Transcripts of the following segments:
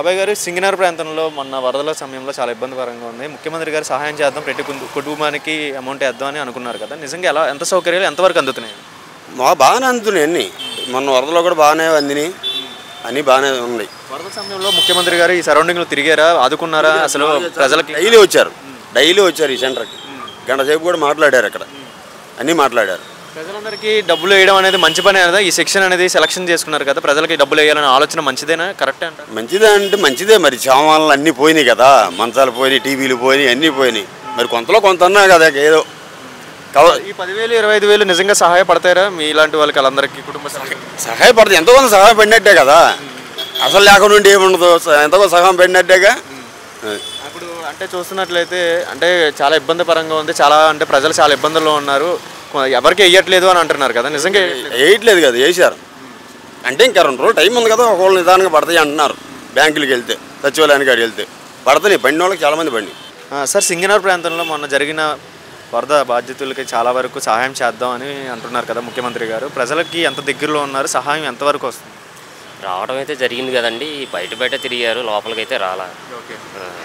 అభయ్ గారు సింగనగర్ ప్రాంతంలో మొన్న వరదల సమయంలో చాలా ఇబ్బందికరంగా ఉంది. ముఖ్యమంత్రి గారు సహాయం చేద్దాం, ప్రతి కుటుంబానికి అమౌంట్ వేద్దాం అని అనుకున్నారు కదా. నిజంగా ఎలా ఎంత సౌకర్యాలు ఎంతవరకు అందుతున్నాయి? బాగానే అందుతున్నాయి అన్నీ. మొన్న వరదలో కూడా బాగానే అందినాయి, అన్నీ బాగానే ఉన్నాయి. వరద సమయంలో ముఖ్యమంత్రి గారు ఈ సరౌండింగ్లో తిరిగారా, ఆదుకున్నారా? అసలు ప్రజలకి డైలీ వచ్చారు ఈ సెంటర్కి. గంట సేపు కూడా మాట్లాడారు, అక్కడ అన్నీ మాట్లాడారు. ప్రజలందరికీ డబ్బులు వేయడం అనేది మంచి పని కదా. ఈ సెక్షన్ అనేది సెలక్షన్ చేసుకున్నారు కదా, ప్రజలకి డబ్బులు వేయాలనే ఆలోచన మంచిదేనా, కరెక్టే అంటారు? మంచిదే అంటే మంచిదే. మరి సామాన్లు అన్నీ పోయినాయి కదా, మంచాలు పోయినాయి, టీవీలు పోయినాయి, అన్నీ పోయినాయి. మరి కొంతలో కొంత అన్నా కదా ఏదో. ఈ 10,000 25,000 నిజంగా సహాయపడతారా మీ ఇలాంటి వాళ్ళకి? వాళ్ళందరికీ కుటుంబ సహాయపడుతుంది, ఎంతో కొంత సహాయం పడినట్టే కదా. అసలు లేకుండా ఉండి ఏముండదు, ఎంతో కొంత సహాయం పడినట్టేగా. ఇప్పుడు అంటే చూస్తున్నట్లయితే అంటే చాలా ఇబ్బందికరంగా ఉంది, చాలా అంటే ప్రజలు చాలా ఇబ్బందుల్లో ఉన్నారు, ఎవరికి వేయట్లేదు అని అంటున్నారు కదా. నిజంగా వేయట్లేదు కదా, వేసారు అంటే ఇంకా 2 రోజులు టైం ఉంది కదా, ఒకళ్ళు నిదానంగా పడతాయి అంటున్నారు. బ్యాంకులకి వెళ్తే, సచివాలయానికి కాడికి వెళ్తే పడతాయి. బండి వాళ్ళకి చాలామంది బండి. సార్, సింగనగర్ ప్రాంతంలో మొన్న జరిగిన వరద బాధితులకి చాలా వరకు సహాయం చేద్దాం అని అంటున్నారు కదా ముఖ్యమంత్రి గారు. ప్రజలకి ఎంత దగ్గరలో ఉన్నారు, సహాయం ఎంతవరకు వస్తుంది? రావడం అయితే జరిగింది కదండి. బయట తిరిగారు, లోపలికైతే రాలా.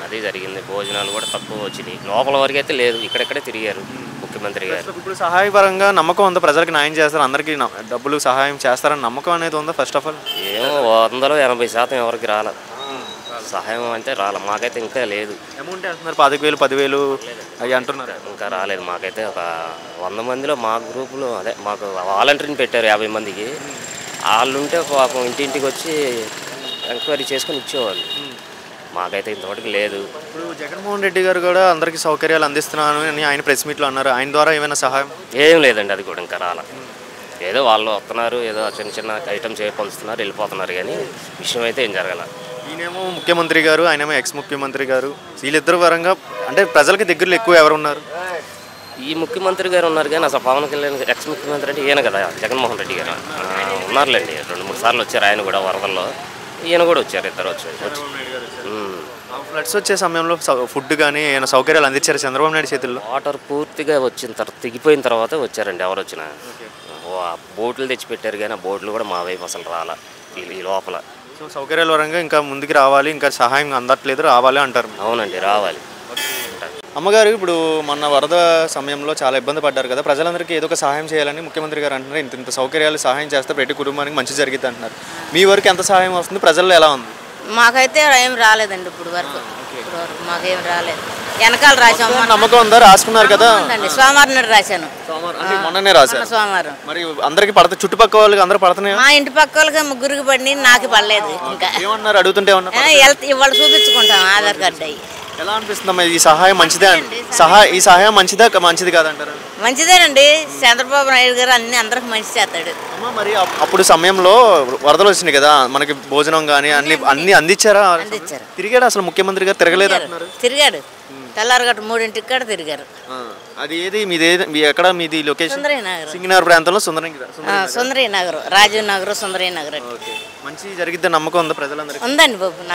అది జరిగింది. భోజనాలు కూడా తక్కువ వచ్చినాయి, లోపల వరకు అయితే లేదు, ఇక్కడెక్కడే తిరిగారు ముఖ్యమంత్రి గారు. ఇప్పుడు సహాయపరంగా నమ్మకం ఉందా? ప్రజలకు న్యాయం చేస్తారు, అందరికీ డబ్బులు సహాయం చేస్తారని నమ్మకం అనేది ఉందా? ఫస్ట్ ఆఫ్ ఆల్ ఏమో 100లో 80% ఎవరికి రాల సహాయం అంటే రాలే. మాకైతే ఇంకా లేదు. అమౌంట్ వేస్తున్నారు 5,000 10,000 అవి అంటున్నారు, ఇంకా రాలేదు. మాకైతే ఒక 100 మందిలో మా గ్రూపులో అదే మాకు వాలంటీర్ని పెట్టారు 50 మందికి. వాళ్ళు ఉంటే పాపం ఇంటింటికి వచ్చి ఎంక్వైరీ చేసుకొని ఇచ్చేవాళ్ళు. మాకైతే ఇంతవరకు లేదు. ఇప్పుడు జగన్మోహన్ రెడ్డి గారు కూడా అందరికీ సౌకర్యాలు అందిస్తున్నాను అని ఆయన ప్రెస్ మీట్లో అన్నారు. ఆయన ద్వారా ఏమైనా సహాయం? ఏం లేదండి, అది కూడా ఇంకా రాల. ఏదో వాళ్ళు వస్తున్నారు, ఏదో చిన్న ఐటమ్స్ పంచుతున్నారు, వెళ్ళిపోతున్నారు, కానీ విషయం అయితే ఏం జరగాల. ఈయనేమో ముఖ్యమంత్రి గారు, ఆయనేమో ఎక్స్ ముఖ్యమంత్రి గారు. వీళ్ళిద్దరు పరంగా అంటే ప్రజలకి దగ్గరలో ఎక్కువ ఎవరు ఉన్నారు? ఈ ముఖ్యమంత్రి గారు ఉన్నారు, కానీ అసలు పవన్ కళ్యాణ్ ఎక్స్ ముఖ్యమంత్రి అంటే ఈయన కదా, జగన్మోహన్ రెడ్డి గారు ఉన్నారులేండి. 2-3 సార్లు వచ్చారు ఆయన కూడా వరదల్లో. ఈయన కూడా వచ్చారు, ఇద్దరు వచ్చారు. ఫ్లడ్స్ వచ్చే సమయంలో ఫుడ్ కానీ ఏమైనా సౌకర్యాలు అందించారు చంద్రబాబు నాయుడు చేతుల్లో? వాటర్ పూర్తిగా వచ్చిన తర్వాత తెగిపోయిన తర్వాత వచ్చారండి ఎవరు వచ్చినా. బోట్లు తెచ్చిపెట్టారు, కానీ ఆ బోట్లు కూడా మా వైపు అసలు రాలా ఈ లోపల. సో సౌకర్యాల పరంగా ఇంకా ముందుకు రావాలి, ఇంకా సహాయం అందట్లేదు, రావాలి అంటారు. అవునండి, రావాలి. అమ్మగారు, ఇప్పుడు మొన్న వరద సమయంలో చాలా ఇబ్బంది పడ్డారు కదా, ప్రజలందరికీ ఏదో ఒక సహాయం చేయాలని ముఖ్యమంత్రి గారు అంటున్నారు. ఇంత సౌకర్యాలు సహాయం చేస్తే ప్రతి కుటుంబానికి మంచి జరిగింది అంటున్నారు. మీ వరకు ఎంత సహాయం వస్తుంది, ప్రజల్లో ఎలా ఉంది? మాకైతే ఏం రాలేదండి ఇప్పుడు వరకు. మాకేం రాలేదు. వెనకాల రాసాము. నమ్మకం ఉందా? రాసుకున్నారు కదా? సోమవారం నాడు రాశాను. మొన్ననే రాశాను. సోమవారం. మరి అందరికి పడతాయి, చుట్టుపక్కల వాళ్ళకి అందరూ పడుతున్నాయి. మా ఇంటి పక్క వాళ్ళకి ముగ్గురికి పడి, నాకు పడలేదు. ఇంకా ఏమన్నారు అడుగుతుంటే? ఇవాళ చూపించుకుంటాం ఆధార్ కార్డు అయ్యి. ఎలా అనిపిస్తుందమ్మా ఈ సహాయం? మంచిదే ఈ సహాయం మంచిది కాదంటారు? మంచిదేనండి. చంద్రబాబు నాయుడు గారు అందరికి మంచి చేస్తాడు. అమ్మా, మరి అప్పుడు సమయంలో వరదలు వచ్చినాయి కదా, మనకి భోజనం కానీ అన్ని అందించారా? అందించారు. తిరిగాడు అసలు ముఖ్యమంత్రి గారు? తిరగలేదు అంటున్నారు. తిరిగాడు, తెల్లారగట్టు 3ంటికి కూడా తిరిగారు. అది ఏది ఎక్కడ మీది లొకేషన్? సింగనగర్ ప్రాంతంలో సుందరీ నగర్, రాజీవ్ నగర్, సుందరీ నగర్. మంచి జరిగిద్ది నమ్మకం ఉందా ప్రజలందరికీ? ఉందండి బాబు.